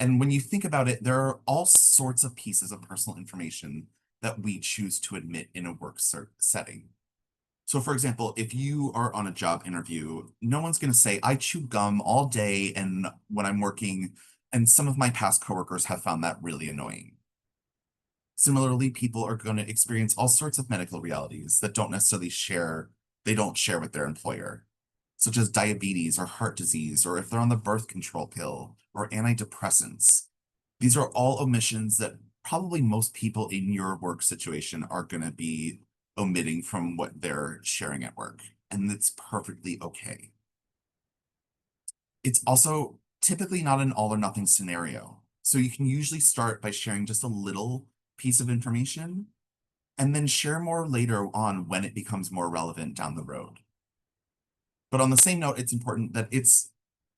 And when you think about it, there are all sorts of pieces of personal information that we choose to admit in a work setting. So for example, if you are on a job interview, no one's going to say, I chew gum all day and when I'm working, and some of my past coworkers have found that really annoying. Similarly, people are going to experience all sorts of medical realities that they don't share with their employer, such as diabetes or heart disease, or if they're on the birth control pill or antidepressants. These are all omissions that probably most people in your work situation are going to be omitting from what they're sharing at work, and it's perfectly okay. It's also typically not an all or nothing scenario. So you can usually start by sharing just a little piece of information and then share more later on when it becomes more relevant down the road. But on the same note, it's important that it's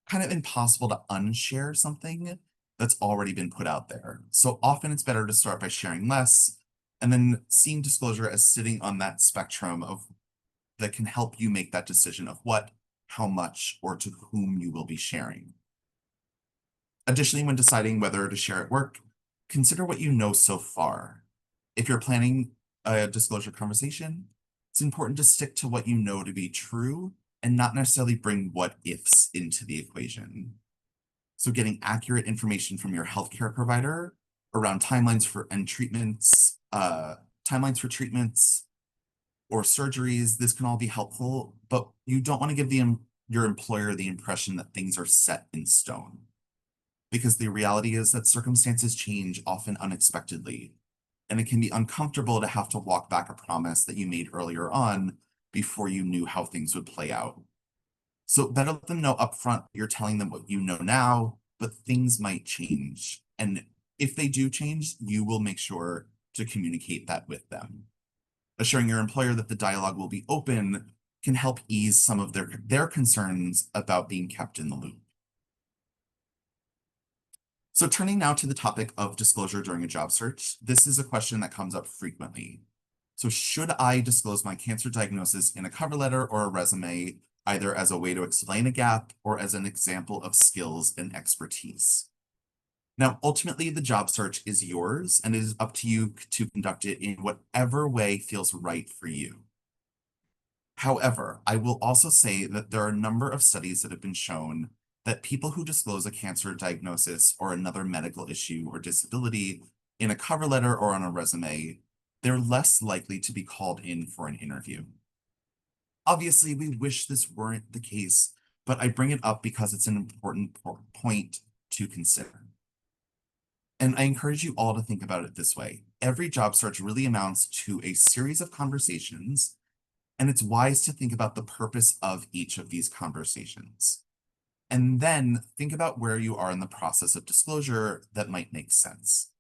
kind of impossible to unshare something that's already been put out there. So often it's better to start by sharing less and then seeing disclosure as sitting on that spectrum that can help you make that decision of what, how much, or to whom you will be sharing. Additionally, when deciding whether to share at work, consider what you know so far. If you're planning a disclosure conversation, it's important to stick to what you know to be true and not necessarily bring what ifs into the equation. So getting accurate information from your healthcare provider around timelines for treatments or surgeries, this can all be helpful, but you don't want to give your employer the impression that things are set in stone. Because the reality is that circumstances change often unexpectedly, and it can be uncomfortable to have to walk back a promise that you made earlier on before you knew how things would play out. So better let them know upfront you're telling them what you know now, but things might change. And if they do change, you will make sure to communicate that with them. Assuring your employer that the dialogue will be open can help ease some of their concerns about being kept in the loop. So turning now to the topic of disclosure during a job search, this is a question that comes up frequently. So should I disclose my cancer diagnosis in a cover letter or a resume, either as a way to explain a gap or as an example of skills and expertise? Now, ultimately, the job search is yours and it is up to you to conduct it in whatever way feels right for you. However, I will also say that there are a number of studies that have been shown that people who disclose a cancer diagnosis or another medical issue or disability in a cover letter or on a resume, they're less likely to be called in for an interview. Obviously, we wish this weren't the case, but I bring it up because it's an important point to consider. And I encourage you all to think about it this way. Every job search really amounts to a series of conversations, and it's wise to think about the purpose of each of these conversations. And then think about where you are in the process of disclosure that might make sense.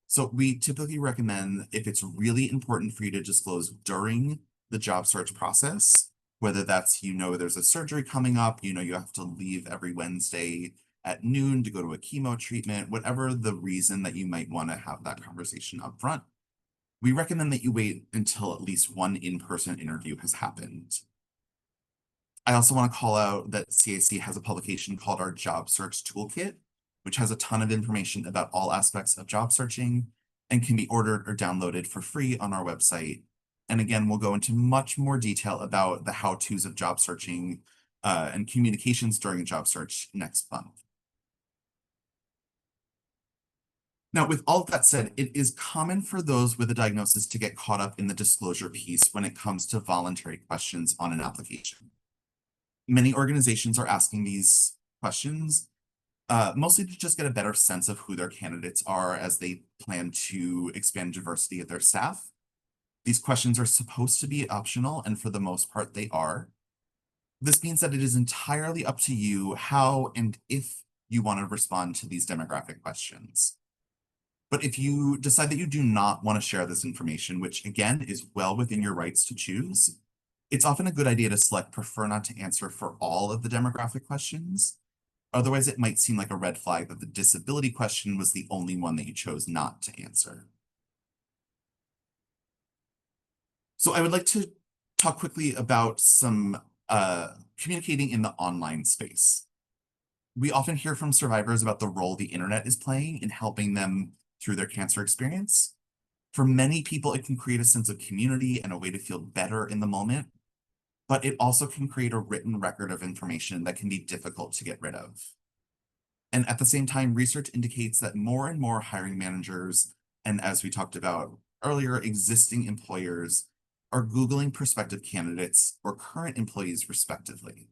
So we typically recommend, if it's really important for you to disclose during the job search process, whether that's, there's a surgery coming up, you have to leave every Wednesday at noon to go to a chemo treatment, whatever the reason that you might want to have that conversation up front, we recommend that you wait until at least one in-person interview has happened. I also want to call out that CAC has a publication called our Job Search Toolkit, which has a ton of information about all aspects of job searching and can be ordered or downloaded for free on our website. And again, we'll go into much more detail about the how-tos of job searching and communications during a job search next month. Now, with all of that said, it is common for those with a diagnosis to get caught up in the disclosure piece when it comes to voluntary questions on an application. Many organizations are asking these questions mostly to just get a better sense of who their candidates are as they plan to expand diversity of their staff. These questions are supposed to be optional, and for the most part, they are. This means that it is entirely up to you how and if you want to respond to these demographic questions. But if you decide that you do not want to share this information, which again is well within your rights to choose, it's often a good idea to select prefer not to answer for all of the demographic questions. Otherwise, it might seem like a red flag that the disability question was the only one that you chose not to answer. So I would like to talk quickly about some communicating in the online space. We often hear from survivors about the role the internet is playing in helping them through their cancer experience. For many people, it can create a sense of community and a way to feel better in the moment, but it also can create a written record of information that can be difficult to get rid of. And at the same time, research indicates that more and more hiring managers, and as we talked about earlier, existing employers are Googling prospective candidates or current employees respectively.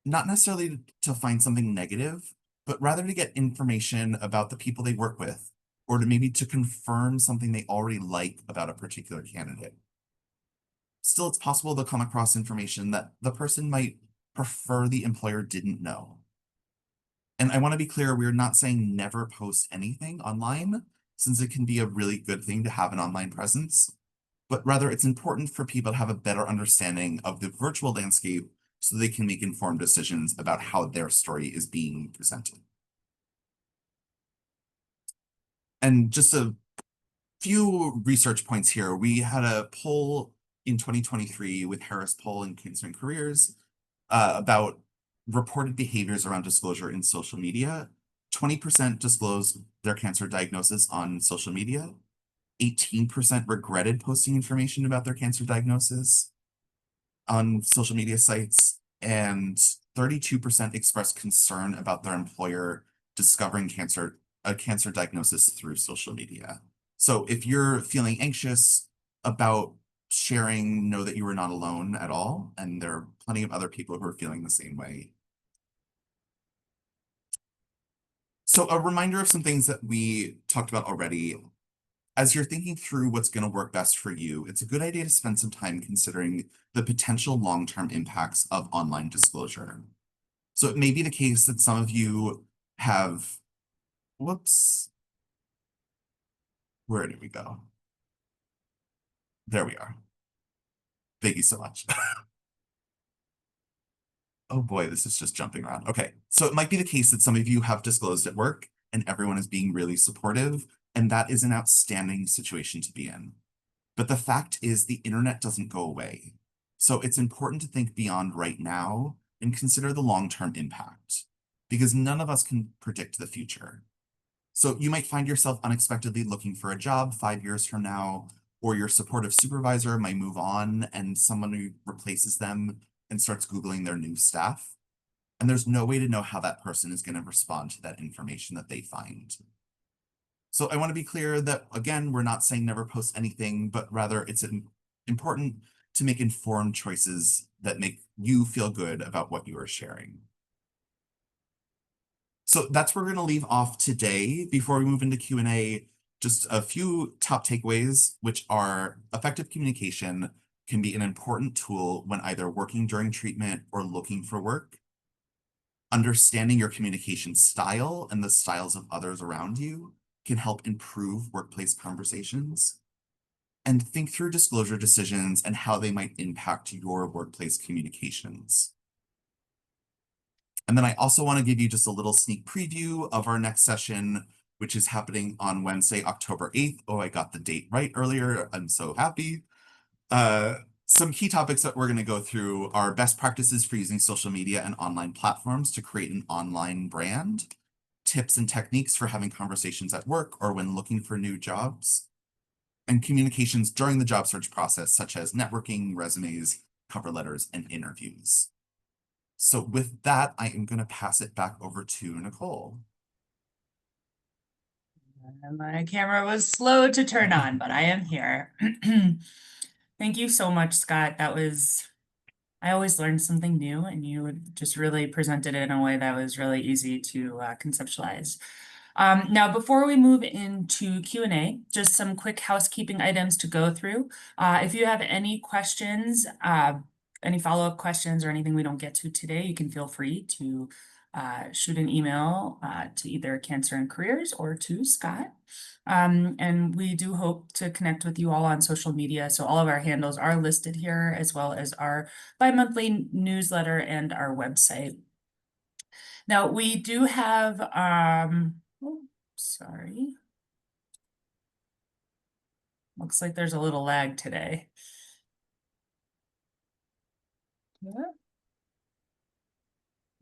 Not necessarily to find something negative, but rather to get information about the people they work with, or to maybe to confirm something they already like about a particular candidate. Still, it's possible they'll come across information that the person might prefer the employer didn't know. And I want to be clear, we're not saying never post anything online, since it can be a really good thing to have an online presence, but rather it's important for people to have a better understanding of the virtual landscape so they can make informed decisions about how their story is being presented. And just a few research points here. We had a poll in 2023 with Harris Poll and Cancer and Careers about reported behaviors around disclosure in social media. 20% disclosed their cancer diagnosis on social media. 18% regretted posting information about their cancer diagnosis on social media sites, and 32% expressed concern about their employer discovering a cancer diagnosis through social media. So if you're feeling anxious about sharing, know that you are not alone at all, and there are plenty of other people who are feeling the same way. So a reminder of some things that we talked about already. As you're thinking through what's going to work best for you, it's a good idea to spend some time considering the potential long-term impacts of online disclosure. So it may be the case that some of you have, whoops, where did we go? There we are. Thank you so much. Oh boy, this is just jumping around. Okay, so it might be the case that some of you have disclosed at work and everyone is being really supportive, and that is an outstanding situation to be in. But the fact is the internet doesn't go away. So it's important to think beyond right now and consider the long-term impact, because none of us can predict the future. So you might find yourself unexpectedly looking for a job 5 years from now, or your supportive supervisor might move on and someone who replaces them and starts Googling their new staff. And there's no way to know how that person is going to respond to that information that they find. So I want to be clear that, again, we're not saying never post anything, but rather it's important to make informed choices that make you feel good about what you are sharing. So that's where we're going to leave off today. Before we move into Q&A, just a few top takeaways, which are effective communication can be an important tool when either working during treatment or looking for work. Understanding your communication style and the styles of others around you can help improve workplace conversations. And think through disclosure decisions and how they might impact your workplace communications. And then I also want to give you just a little sneak preview of our next session, which is happening on Wednesday, October 8th. Oh, I got the date right earlier. I'm so happy. Some key topics that we're going to go through are best practices for using social media and online platforms to create an online brand, tips and techniques for having conversations at work or when looking for new jobs, and communications during the job search process, such as networking, resumes, cover letters, and interviews. So with that, I am going to pass it back over to Nicole. And my camera was slow to turn on, but I am here. Thank you so much, Scott. I always learned something new, and you just really presented it in a way that was really easy to conceptualize. Now, before we move into Q&A, just some quick housekeeping items to go through. If you have any questions, any follow-up questions or anything we don't get to today, you can feel free to shoot an email to either Cancer and Careers or to Scott. And we do hope to connect with you all on social media. So all of our handles are listed here, as well as our bi-monthly newsletter and our website. Now, we do have, sorry. Looks like there's a little lag today. Yeah.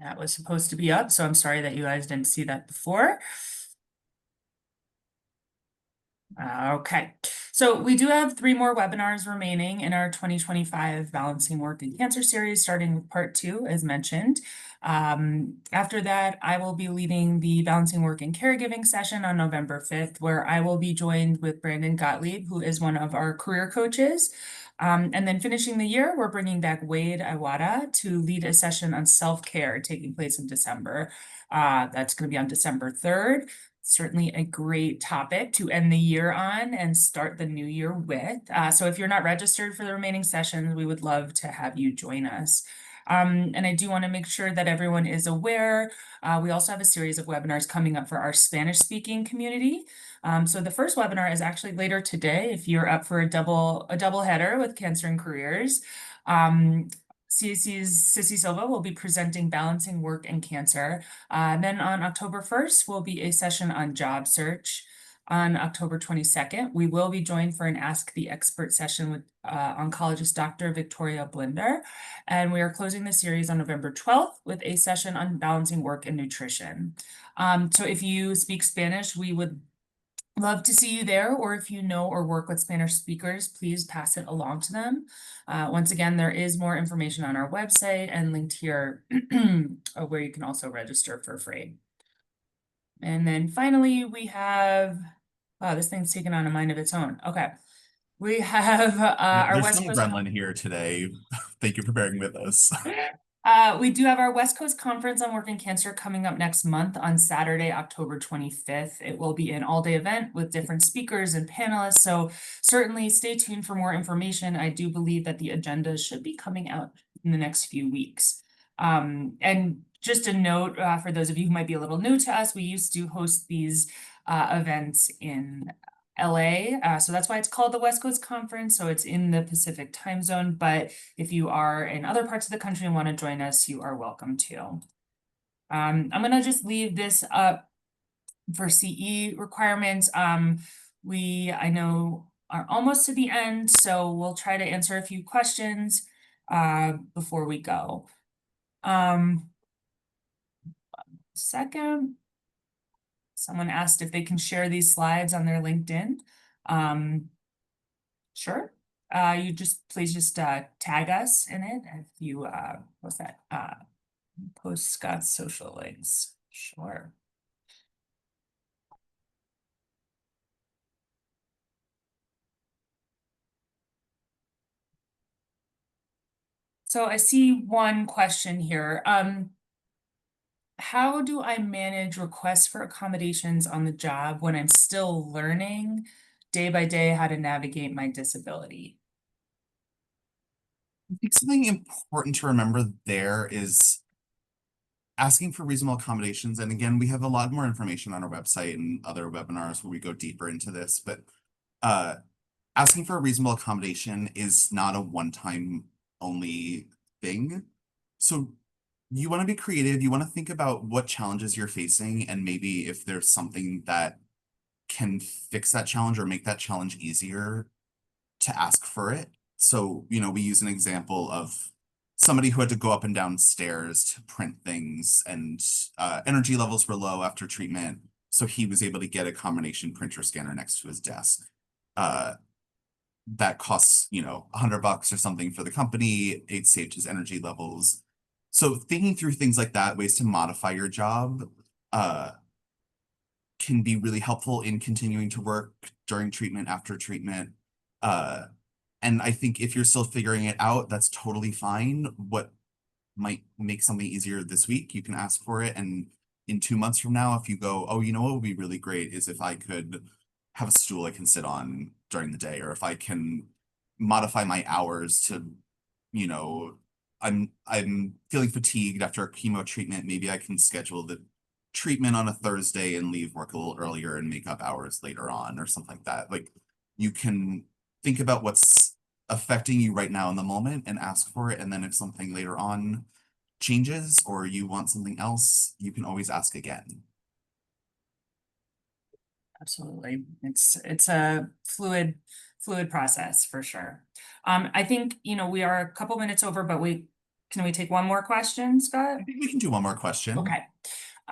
That was supposed to be up, so I'm sorry that you guys didn't see that before. Okay, so we do have 3 more webinars remaining in our 2025 Balancing Work and Cancer series, starting with part 2, as mentioned. After that, I will be leading the Balancing Work and Caregiving session on November 5th, where I will be joined with Brandon Gottlieb, who is one of our career coaches. And then finishing the year, we're bringing back Wade Iwata to lead a session on self-care taking place in December. That's going to be on December 3rd. Certainly a great topic to end the year on and start the new year with. So if you're not registered for the remaining sessions, we would love to have you join us. And I do want to make sure that everyone is aware. We also have a series of webinars coming up for our Spanish speaking community. So the first webinar is actually later today if you're up for a double header with Cancer and Careers. CAC's Sissy Silva will be presenting Balancing Work and Cancer. Then on October 1st will be a session on job search. On October 22nd, we will be joined for an Ask the Expert session with oncologist Dr. Victoria Blinder. And we are closing the series on November 12th with a session on balancing work and nutrition. So if you speak Spanish, we would love to see you there, or if you know or work with Spanish speakers, please pass it along to them. Once again, there is more information on our website and linked here where you can also register for free. And then finally, we have, oh, this thing's taken on a mind of its own. Okay. We have our There's West some Coast. gremlin here today. Thank you for bearing with us. We do have our West Coast Conference on Work and Cancer coming up next month on Saturday, October 25th. It will be an all-day event with different speakers and panelists, so certainly stay tuned for more information. I do believe that the agenda should be coming out in the next few weeks. And just a note for those of you who might be a little new to us, we used to host these events in LA, so that's why it's called the West Coast Conference. So it's in the Pacific time zone, but if you are in other parts of the country and want to join us, you are welcome to. I'm gonna just leave this up for CE requirements. I know are almost to the end, so we'll try to answer a few questions before we go. Second. Someone asked if they can share these slides on their LinkedIn. Sure. You just, please just, tag us in it if you, what's that? Post Scott's social links. Sure. So I see one question here. How do I manage requests for accommodations on the job when I'm still learning day by day how to navigate my disability? I think something important to remember there is asking for reasonable accommodations. And again, we have a lot more information on our website and other webinars where we go deeper into this, but uh, asking for a reasonable accommodation is not a one-time only thing. So you want to be creative, you want to think about what challenges you're facing, and maybe if there's something that can fix that challenge or make that challenge easier to ask for it. So, we use an example of somebody who had to go up and down stairs to print things, and energy levels were low after treatment. So he was able to get a combination printer scanner next to his desk. Uh, that costs, $100 or something for the company. It saved his energy levels. So thinking through things like that, ways to modify your job, can be really helpful in continuing to work during treatment, after treatment. Uh, and I think if you're still figuring it out, that's totally fine. What might make something easier this week, you can ask for it. And in 2 months from now, if you go, oh, what would be really great is if I could have a stool I can sit on during the day, or if I can modify my hours to, you know, I'm feeling fatigued after a chemo treatment. Maybe I can schedule the treatment on a Thursday and leave work a little earlier and make up hours later on, or something like that. Like, you can think about what's affecting you right now in the moment and ask for it. And then if something later on changes or you want something else, you can always ask again. Absolutely. It's a fluid process for sure. I think, we are a couple minutes over, but can we take one more question, Scott? I think we can do one more question. Okay.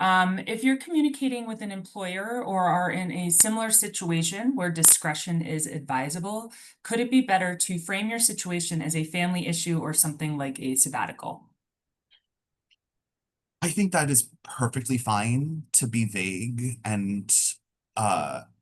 If you're communicating with an employer or are in a similar situation where discretion is advisable, could it be better to frame your situation as a family issue or something like a sabbatical? I think that is perfectly fine to be vague, and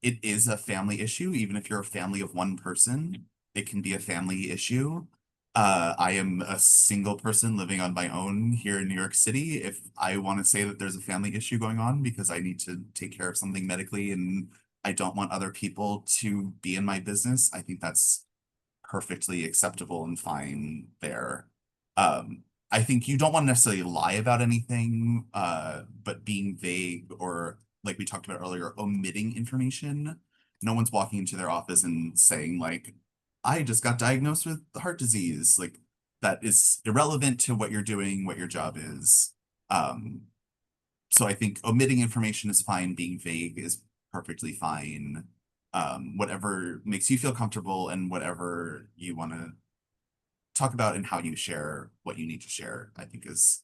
it is a family issue. Even if you're a family of one person, it can be a family issue. I am a single person living on my own here in New York City. If I want to say that there's a family issue going on because I need to take care of something medically and I don't want other people to be in my business, I think that's perfectly acceptable and fine there. Um, I think you don't want to necessarily lie about anything, but being vague, or like we talked about earlier, omitting information. No one's walking into their office and saying like, I just got diagnosed with heart disease. Like, that is irrelevant to what you're doing, what your job is. Um, so I think omitting information is fine, being vague is perfectly fine. Whatever makes you feel comfortable and whatever you want to talk about and how you share what you need to share, I think is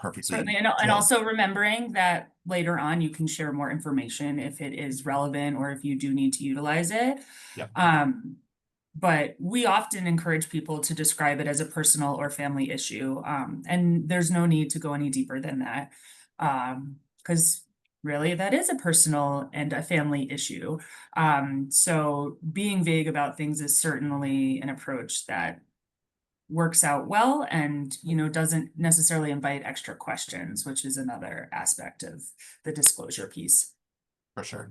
perfectly Certainly, and good. also remembering that later on you can share more information if it is relevant or if you do need to utilize it. Yeah, But we often encourage people to describe it as a personal or family issue. And there's no need to go any deeper than that. Because really that is a personal and a family issue. So being vague about things is certainly an approach that works out well and, doesn't necessarily invite extra questions, which is another aspect of the disclosure piece. for sure.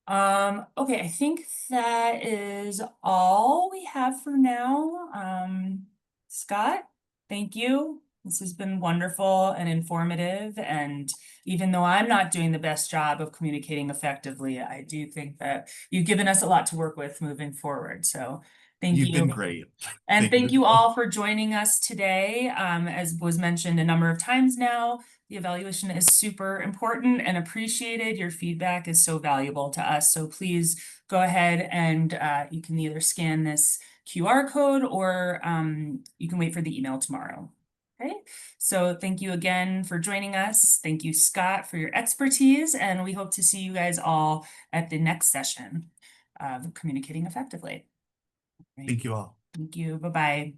Okay, I think that is all we have for now. Scott, thank you. This has been wonderful and informative. And even though I'm not doing the best job of communicating effectively, I do think that you've given us a lot to work with moving forward. So thank You've been you. great. And Thank you, thank you Nicole. all for joining us today. As was mentioned a number of times now, the evaluation is super important and appreciated. Your feedback is so valuable to us. So please go ahead and you can either scan this QR code or you can wait for the email tomorrow. Okay, so thank you again for joining us. Thank you, Scott, for your expertise, and we hope to see you guys all at the next session. of communicating effectively. Right. Thank you all. Thank you. Bye-bye.